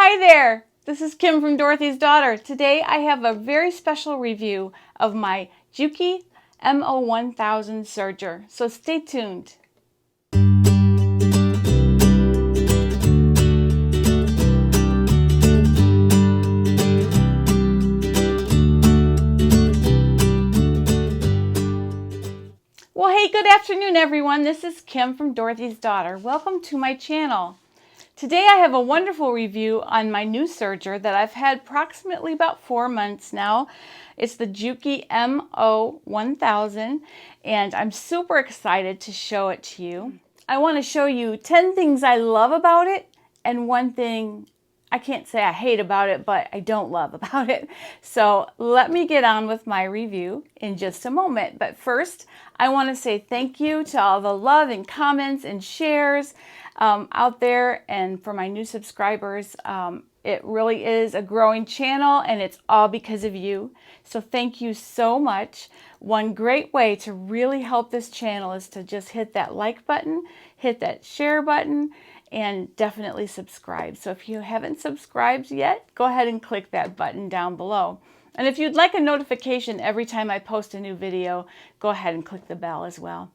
Hi there, this is Kim from Dorothy's Daughter. Today I have a very special review of my Juki MO-1000 serger, so stay tuned. Well, hey, good afternoon everyone. This is Kim from Dorothy's Daughter. Welcome to my channel. Today I have a wonderful review on my new serger that I've had approximately about 4 months now. It's the Juki MO-1000 and I'm super excited to show it to you. I want to show you 10 things I love about it and one thing I can't say I hate about it, but I don't love about it. So let me get on with my review in just a moment. But first, I want to say thank you to all the love and comments and shares out there, and for my new subscribers. It really is a growing channel and it's all because of you. So thank you so much. One great way to really help this channel is to just hit that like button, hit that share button, and definitely subscribe. So if you haven't subscribed yet, go ahead and click that button down below. And if you'd like a notification every time I post a new video, go ahead and click the bell as well.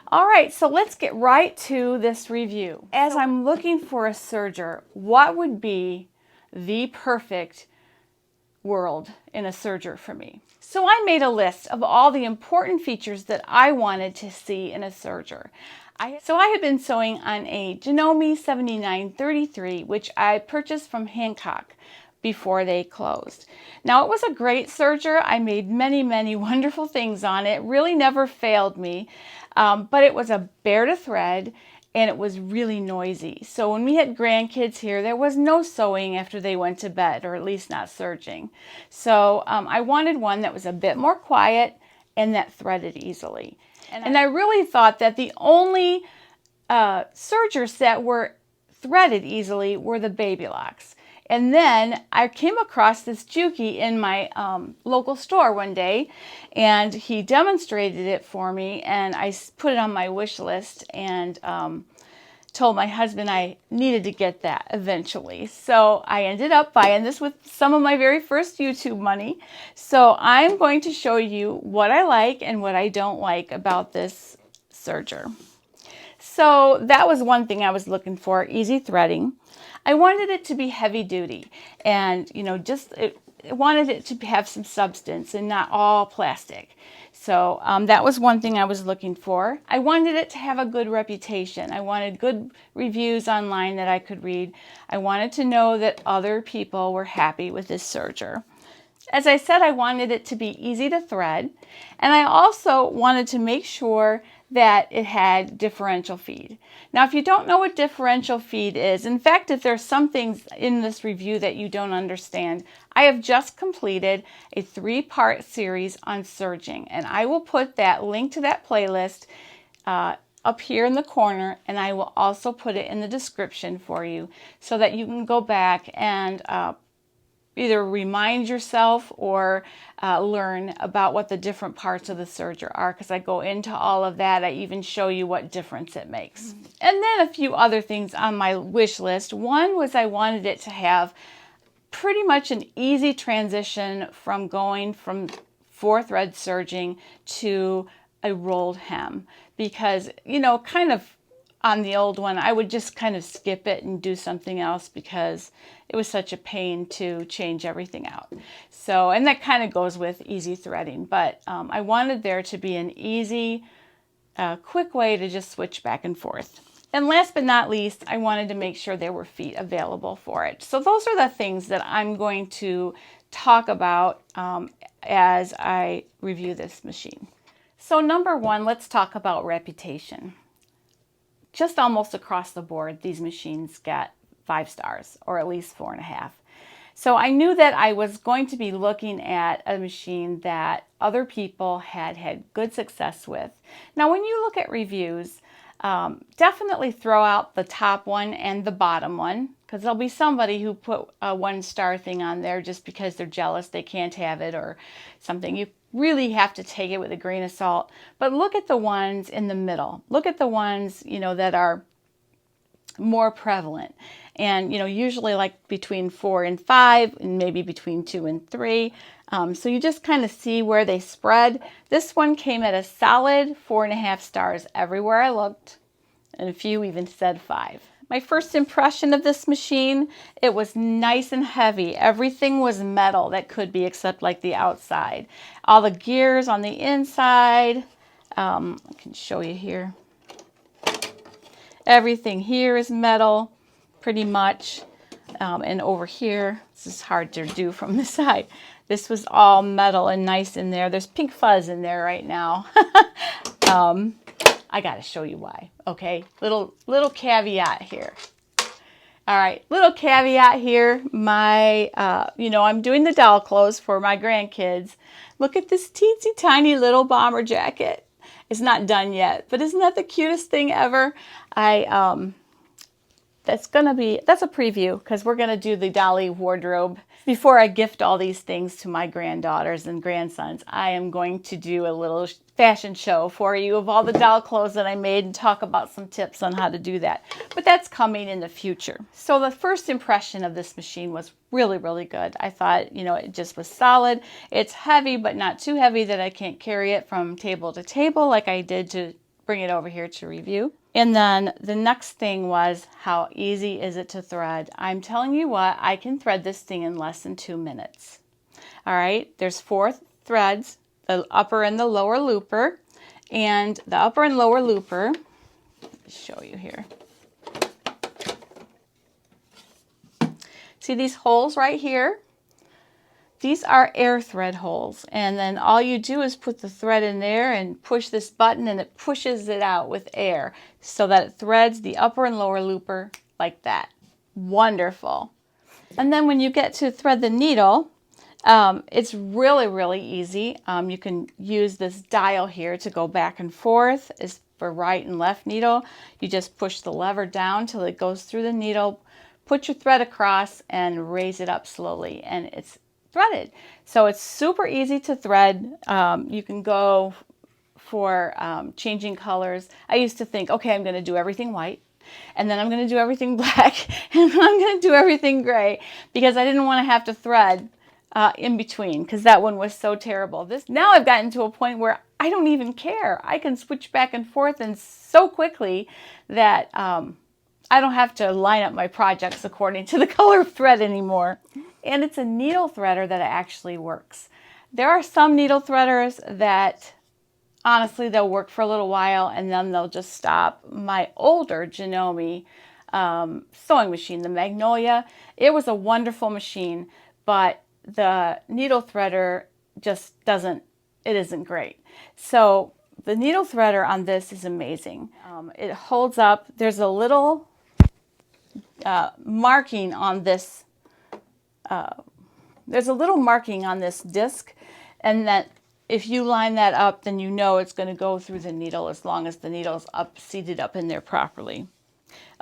All right, so let's get right to this review. As I'm looking for a serger, what would be the perfect world in a serger for me? So I made a list of all the important features that I wanted to see in a serger. So I had been sewing on a Janome 7933, which I purchased from Hancock before they closed. Now, it was a great serger. I made many wonderful things on it. It really never failed me, but it was a bear to thread and it was really noisy. So when we had grandkids here, there was no sewing after they went to bed, or at least not serging. So I wanted one that was a bit more quiet and that threaded easily. And I really thought that the only sergers that were threaded easily were the baby locks. And then I came across this Juki in my local store one day, and he demonstrated it for me, and I put it on my wish list and told my husband I needed to get that eventually. So I ended up buying this with some of my very first YouTube money. So I'm going to show you what I like and what I don't like about this serger. So that was one thing I was looking for, easy threading. I wanted it to be heavy duty and, you know, wanted it to have some substance and not all plastic. So that was one thing I was looking for. I wanted it to have a good reputation. I wanted good reviews online that I could read. I wanted to know that other people were happy with this serger. As I said, I wanted it to be easy to thread, and I also wanted to make sure that it had differential feed. Now, if you don't know what differential feed is, in fact, if there's some things in this review that you don't understand, I have just completed a 3-part series on serging, and I will put that link to that playlist up here in the corner, and I will also put it in the description for you so that you can go back and either remind yourself or learn about what the different parts of the serger are, because I go into all of that. I even show you what difference it makes. And then a few other things on my wish list. One was I wanted it to have pretty much an easy transition from going from 4-thread serging to a rolled hem, because, you know, kind of on the old one, I would just kind of skip it and do something else because it was such a pain to change everything out. So, and that kind of goes with easy threading, but I wanted there to be an easy, quick way to just switch back and forth. And last but not least, I wanted to make sure there were feet available for it. So those are the things that I'm going to talk about as I review this machine. So number one, let's talk about reputation. Just almost across the board, these machines get 5 stars, or at least 4.5. So I knew that I was going to be looking at a machine that other people had had good success with. Now, when you look at reviews, definitely throw out the top one and the bottom one, because there'll be somebody who put a 1-star thing on there just because they're jealous they can't have it or something. You really have to take it with a grain of salt. But look at the ones in the middle. Look at the ones, you know, that are more prevalent. And, you know, usually like between 4 and 5 and maybe between 2 and 3. So you just kind of see where they spread. This one came at a solid 4.5 stars everywhere I looked. And a few even said 5. My first impression of this machine, it was nice and heavy. Everything was metal that could be except like the outside. All the gears on the inside, I can show you here. Everything here is metal, pretty much. And over here, this is hard to do from the side. This was all metal and nice in there. There's pink fuzz in there right now. I got to show you why, okay? Little caveat here. All right, little caveat here. You know, I'm doing the doll clothes for my grandkids. Look at this teensy tiny little bomber jacket. It's not done yet, but isn't that the cutest thing ever? That's a preview because we're gonna do the dolly wardrobe. Before I gift all these things to my granddaughters and grandsons, I am going to do a little fashion show for you of all the doll clothes that I made and talk about some tips on how to do that. But that's coming in the future. So the first impression of this machine was really, really good. I thought, you know, it just was solid. It's heavy, but not too heavy that I can't carry it from table to table like I did to bring it over here to review. And then the next thing was, how easy is it to thread? I'm telling you what, I can thread this thing in less than 2 minutes. All right, there's 4 threads, the upper and the lower looper. And the upper and lower looper, let me show you here. See these holes right here? These are air thread holes, and then all you do is put the thread in there and push this button and it pushes it out with air so that it threads the upper and lower looper like that. Wonderful. And then when you get to thread the needle, it's really, really easy. You can use this dial here to go back and forth. It's for right and left needle. You just push the lever down till it goes through the needle, put your thread across and raise it up slowly, and it's threaded. So it's super easy to thread. You can go for changing colors. I used to think, okay, I'm going to do everything white, and then I'm going to do everything black, and then I'm going to do everything gray, because I didn't want to have to thread in between, because that one was so terrible. Now I've gotten to a point where I don't even care. I can switch back and forth and so quickly that I don't have to line up my projects according to the color of thread anymore. And it's a needle threader that actually works. There are some needle threaders that honestly they'll work for a little while and then they'll just stop. My older Janome sewing machine, the Magnolia, it was a wonderful machine, but the needle threader just isn't great. So the needle threader on this is amazing. It holds up. There's a little marking on this. There's a little marking on this disc, and that if you line that up, then you know it's going to go through the needle as long as the needle's seated up in there properly.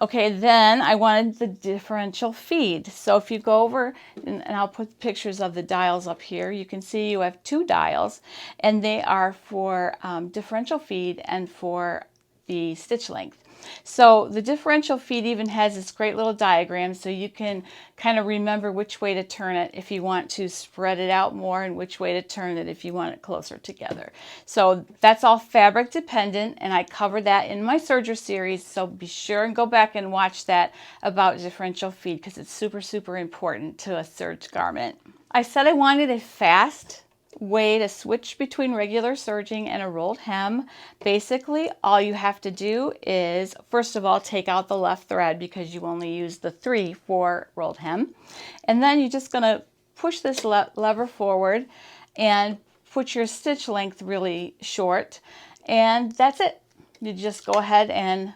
Okay, then I wanted the differential feed. So if you go over, and I'll put pictures of the dials up here, you can see you have 2 dials, and they are for differential feed and for the stitch length. So the differential feed even has this great little diagram so you can kind of remember which way to turn it if you want to spread it out more and which way to turn it if you want it closer together. So that's all fabric dependent, and I cover that in my Serger series, so be sure and go back and watch that about differential feed because it's super, super important to a serge garment. I said I wanted a fast way to switch between regular serging and a rolled hem. Basically, all you have to do is, first of all, take out the left thread because you only use the 3 for rolled hem. And then you're just going to push this lever forward and put your stitch length really short. And that's it. You just go ahead and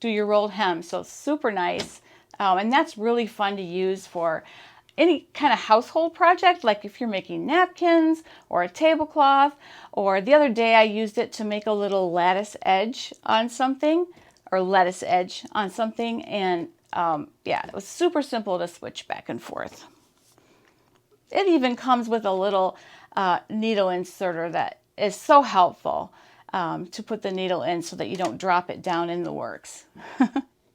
do your rolled hem. So it's super nice. And that's really fun to use for any kind of household project, like if you're making napkins or a tablecloth, or the other day I used it to make a little lattice edge on something, or lettuce edge on something, and yeah, it was super simple to switch back and forth. It even comes with a little needle inserter that is so helpful to put the needle in so that you don't drop it down in the works.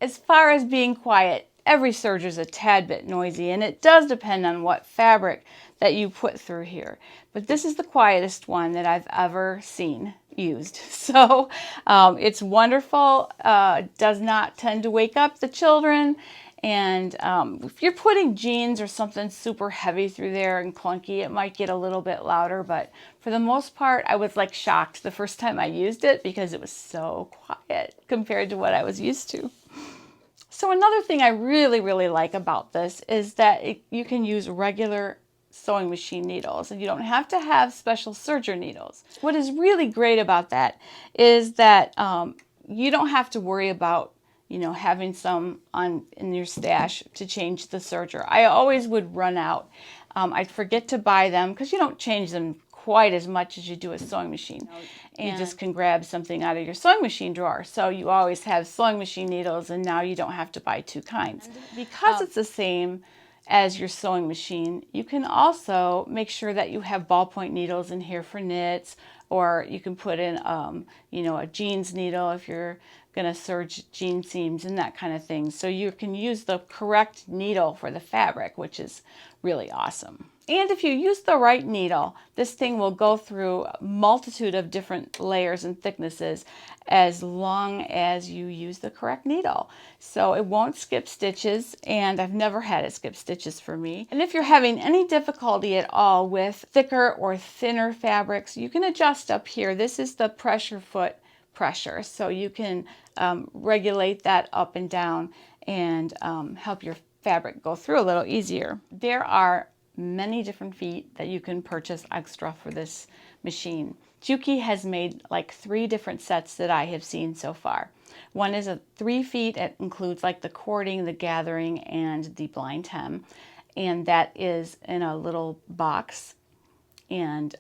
as far as being quiet, every serger is a tad bit noisy, and it does depend on what fabric that you put through here. But this is the quietest one that I've ever seen used. So it's wonderful. Does not tend to wake up the children. And if you're putting jeans or something super heavy through there and clunky, it might get a little bit louder. But for the most part, I was like shocked the first time I used it because it was so quiet compared to what I was used to. So another thing I really, really like about this is that you can use regular sewing machine needles and you don't have to have special serger needles. What is really great about that is that you don't have to worry about having some in your stash to change the serger. I always would run out. I'd forget to buy them because you don't change them quite as much as you do a sewing machine. And you just can grab something out of your sewing machine drawer. So you always have sewing machine needles, and now you don't have to buy two kinds. Because it's the same as your sewing machine, you can also make sure that you have ballpoint needles in here for knits, or you can put in a jeans needle if you're going to serge jean seams and that kind of thing. So you can use the correct needle for the fabric, which is really awesome. And if you use the right needle, this thing will go through a multitude of different layers and thicknesses as long as you use the correct needle. So it won't skip stitches, and I've never had it skip stitches for me. And if you're having any difficulty at all with thicker or thinner fabrics, you can adjust up here. This is the pressure foot pressure, so you can regulate that up and down and help your fabric go through a little easier. There are many different feet that you can purchase extra for this machine. Juki has made like 3 different sets that I have seen so far. One is a 3 feet. It includes like the cording, the gathering, and the blind hem, and that is in a little box. And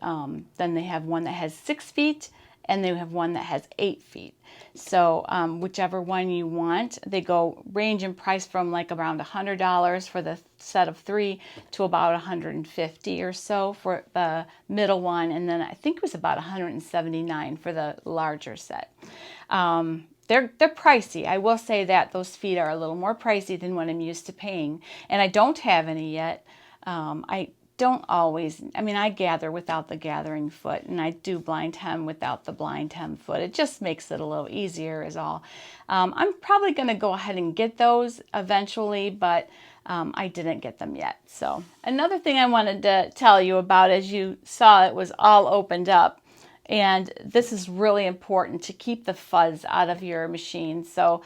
then they have one that has 6 feet, and they have one that has 8 feet. So whichever one you want, they range in price from like around $100 for the set of 3 to about $150 or so for the middle one, and then I think it was about $179 for the larger set. They're pricey. I will say that those feet are a little more pricey than what I'm used to paying, and I don't have any yet. I gather without the gathering foot, and I do blind hem without the blind hem foot. It just makes it a little easier is all. I'm probably going to go ahead and get those eventually, but I didn't get them yet. So another thing I wanted to tell you about, as you saw, it was all opened up. And this is really important to keep the fuzz out of your machine. So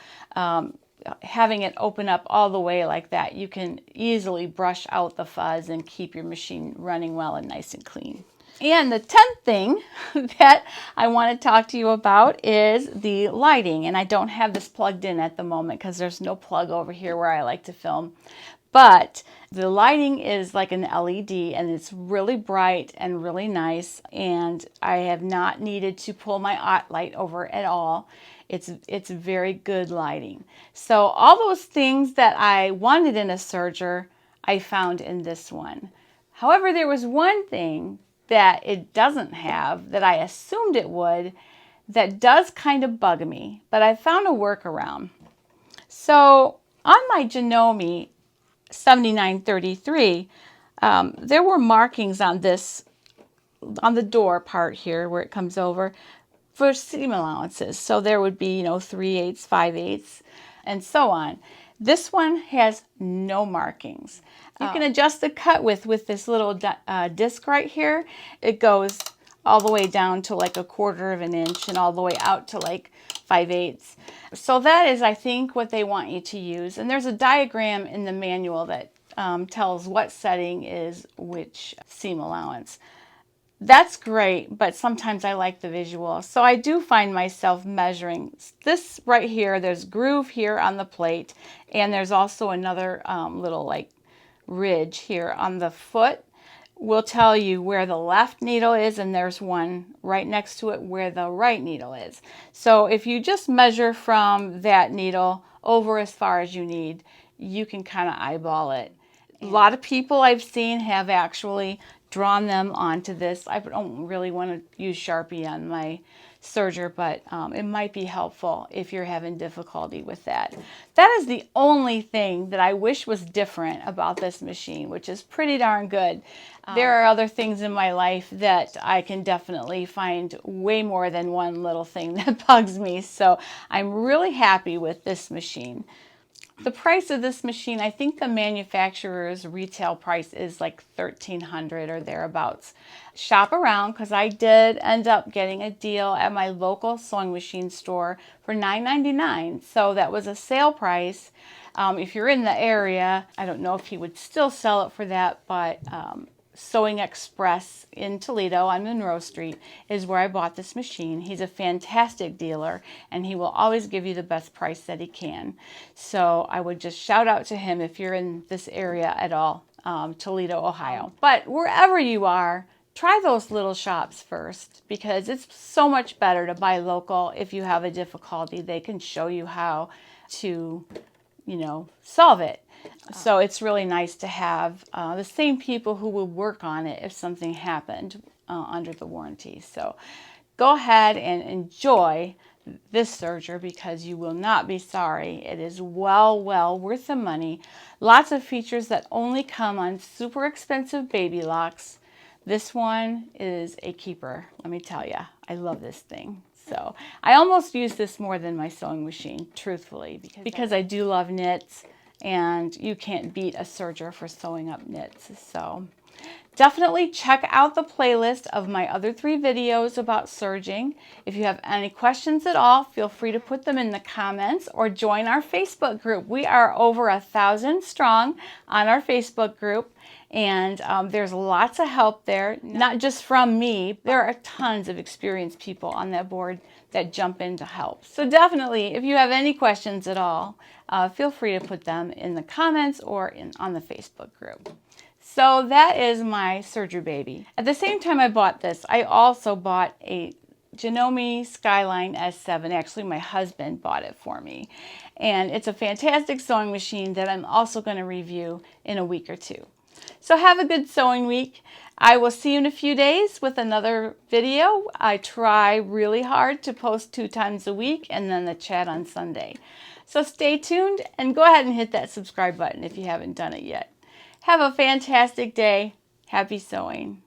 having it open up all the way like that, you can easily brush out the fuzz and keep your machine running well and nice and clean. And the 10th thing that I want to talk to you about is the lighting. And I don't have this plugged in at the moment because there's no plug over here where I like to film. But the lighting is like an LED, and it's really bright and really nice. And I have not needed to pull my light over at all. It's very good lighting. So all those things that I wanted in a serger, I found in this one. However, there was one thing that it doesn't have that I assumed it would that does kind of bug me, but I found a workaround. So on my Janome 7933, there were markings on the door part here where it comes over for seam allowances. So there would be 3/8, 5/8, and so on. This one has no markings. You can adjust the cut width with this little disc right here. It goes all the way down to like 1/4 of an inch and all the way out to like 5/8. So that is, I think, what they want you to use. And there's a diagram in the manual that tells what setting is which seam allowance. That's great, but sometimes I like the visual. So I do find myself measuring this right here. There's groove here on the plate, and there's also another little like ridge here on the foot. Will tell you where the left needle is, and there's one right next to it where the right needle is. So if you just measure from that needle over as far as you need, you can kind of eyeball it. A lot of people I've seen have actually drawn them onto this. I don't really want to use Sharpie on my serger, but it might be helpful if you're having difficulty with that. That is the only thing that I wish was different about this machine, which is pretty darn good. There are other things in my life that I can definitely find way more than one little thing that bugs me, so I'm really happy with this machine. The price of this machine, I think the manufacturer's retail price is like $1,300 or thereabouts. Shop around, because I did end up getting a deal at my local sewing machine store for $9.99. So that was a sale price. If you're in the area, I don't know if he would still sell it for that, but Sewing Express in Toledo on Monroe Street is where I bought this machine. He's a fantastic dealer, and he will always give you the best price that he can. So I would just shout out to him if you're in this area at all, Toledo, Ohio. But wherever you are, try those little shops first, because it's so much better to buy local. If you have a difficulty, they can show you how to, solve it. So it's really nice to have the same people who will work on it if something happened under the warranty. So go ahead and enjoy this serger, because you will not be sorry. It is well worth the money. Lots of features that only come on super expensive baby locks. This one is a keeper, let me tell you. I love this thing. So I almost use this more than my sewing machine, truthfully, because I do love knits. And you can't beat a serger for sewing up knits. So definitely check out the playlist of my other 3 videos about serging. If you have any questions at all, feel free to put them in the comments or join our Facebook group. We are over 1,000 strong on our Facebook group, and there's lots of help there, not just from me. There are tons of experienced people on that board that jump in to help. So definitely, if you have any questions at all, feel free to put them in the comments or on the Facebook group. So that is my serger baby. At the same time I bought this, I also bought a Janome Skyline S7. Actually, my husband bought it for me. And it's a fantastic sewing machine that I'm also going to review in a week or 2. So have a good sewing week. I will see you in a few days with another video. I try really hard to post 2 times a week, and then the chat on Sunday. So stay tuned and go ahead and hit that subscribe button if you haven't done it yet. Have a fantastic day. Happy sewing.